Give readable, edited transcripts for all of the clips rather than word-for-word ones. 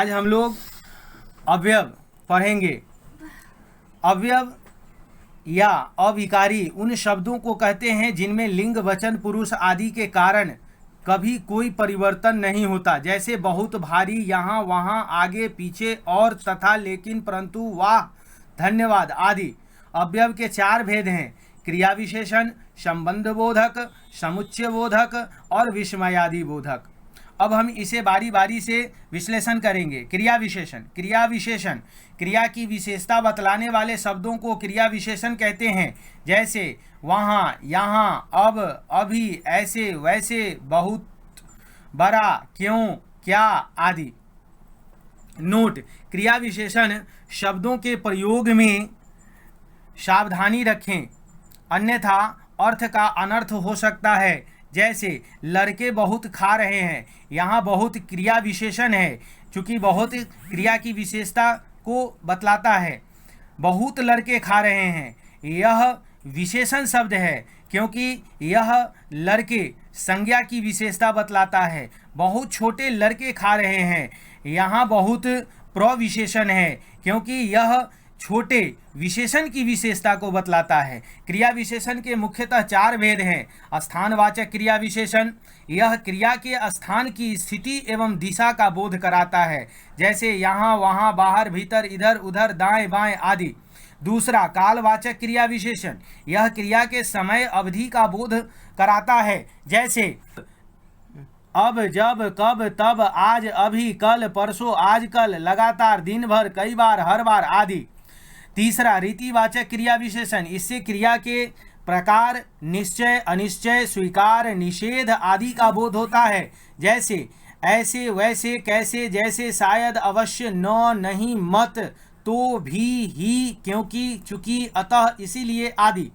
आज हम लोग अवयव पढ़ेंगे। अवयव या अविकारी उन शब्दों को कहते हैं जिनमें लिंग, वचन, पुरुष आदि के कारण कभी कोई परिवर्तन नहीं होता, जैसे बहुत, भारी, यहाँ वहाँ, आगे पीछे, और, तथा, लेकिन, परंतु, वाह, धन्यवाद आदि। अवयव के 4 भेद हैं: क्रिया विशेषण, संबंध बोधक, समुच्चय बोधक और विस्मयादि बोधक। अब हम इसे बारी बारी से विश्लेषण करेंगे। क्रिया विशेषण। क्रिया विशेषण क्रिया की विशेषता बतलाने वाले शब्दों को क्रिया विशेषण कहते हैं, जैसे वहाँ, यहाँ, अब, अभी, ऐसे, वैसे, बहुत, बड़ा, क्यों, क्या आदि। नोट: क्रिया विशेषण शब्दों के प्रयोग में सावधानी रखें, अन्यथा अर्थ का अनर्थ हो सकता है। जैसे लड़के बहुत खा रहे हैं, यहाँ बहुत क्रिया विशेषण है, चूँकि बहुत क्रिया की विशेषता को बतलाता है। बहुत लड़के खा रहे हैं, यह विशेषण शब्द है क्योंकि यह लड़के संज्ञा की विशेषता बतलाता है। बहुत छोटे लड़के खा रहे हैं, यहाँ बहुत प्रविशेषण है क्योंकि यह छोटे विशेषण की विशेषता को बतलाता है। क्रिया विशेषण के मुख्यतः 4 भेद हैं। स्थानवाचक क्रिया विशेषण, यह क्रिया के स्थान की स्थिति एवं दिशा का बोध कराता है, जैसे यहाँ वहाँ, बाहर भीतर, इधर उधर, दाएं बाएं आदि। दूसरा, कालवाचक क्रिया विशेषण, यह क्रिया के समय अवधि का बोध कराता है, जैसे अब, जब, कब, तब, आज, अभी, कल, परसों, आजकल, लगातार, दिन भर, कई बार, हर बार आदि। तीसरा, रीतिवाचक क्रिया विशेषण, इससे क्रिया के प्रकार, निश्चय, अनिश्चय, स्वीकार, निषेध आदि का बोध होता है, जैसे ऐसे, वैसे, कैसे, जैसे, शायद, अवश्य, न, नहीं, मत, तो, भी, ही, क्योंकि, चूंकि, अतः, इसीलिए आदि।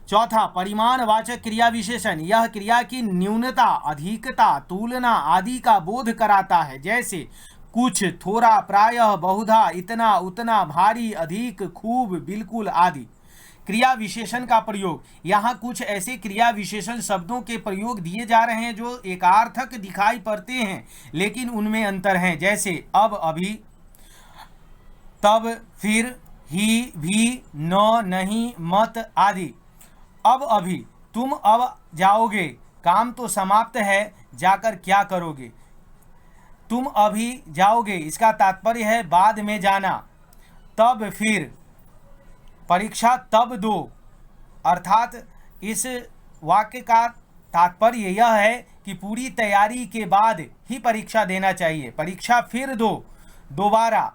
चौथा, परिमाणवाचक क्रिया विशेषण, यह क्रिया की न्यूनता, अधिकता, तुलना आदि का बोध कराता है, जैसे कुछ, थोड़ा, प्रायः, बहुधा, इतना, उतना, भारी, अधिक, खूब, बिल्कुल आदि। क्रिया विशेषण का प्रयोग, यहाँ कुछ ऐसे क्रिया विशेषण शब्दों के प्रयोग दिए जा रहे हैं जो एकार्थक दिखाई पड़ते हैं लेकिन उनमें अंतर हैं, जैसे अब, अभी, तब, फिर, ही, भी, न, नहीं, मत आदि। अब, अभी, तुम अब जाओगे, काम तो समाप्त है, जाकर क्या करोगे। तुम अभी जाओगे, इसका तात्पर्य है बाद में जाना। तब, फिर, परीक्षा तब दो, अर्थात इस वाक्य का तात्पर्य यह है कि पूरी तैयारी के बाद ही परीक्षा देना चाहिए। परीक्षा फिर दो, दोबारा।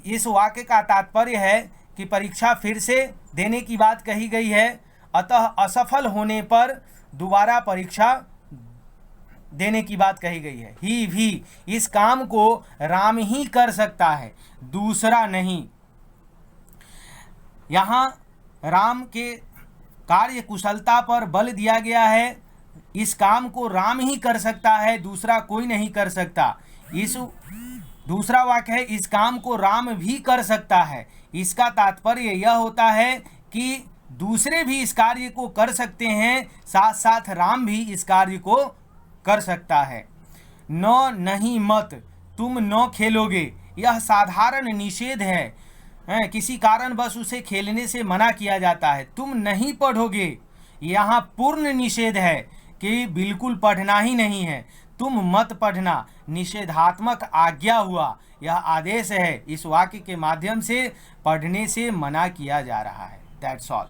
इस वाक्य का तात्पर्य है कि परीक्षा फिर से देने की बात कही गई है, अतः असफल होने पर दोबारा परीक्षा देने की बात कही गई है। ही भी, इस काम को राम ही कर सकता है, दूसरा नहीं। यहाँ राम के कार्य कुशलता पर बल दिया गया है, इस काम को राम ही कर सकता है, दूसरा कोई नहीं कर सकता। इस दूसरा वाक्य है, इस काम को राम भी कर सकता है, इसका तात्पर्य यह होता है कि दूसरे भी इस कार्य को कर सकते हैं, साथ साथ राम भी इस कार्य को कर सकता है। न, नहीं, मत, तुम न खेलोगे, यह साधारण निषेध है, किसी कारण बस उसे खेलने से मना किया जाता है। तुम नहीं पढ़ोगे, यहाँ पूर्ण निषेध है कि बिल्कुल पढ़ना ही नहीं है। तुम मत पढ़ना, निषेधात्मक आज्ञा हुआ, यह आदेश है। इस वाक्य के माध्यम से पढ़ने से मना किया जा रहा है। That's all.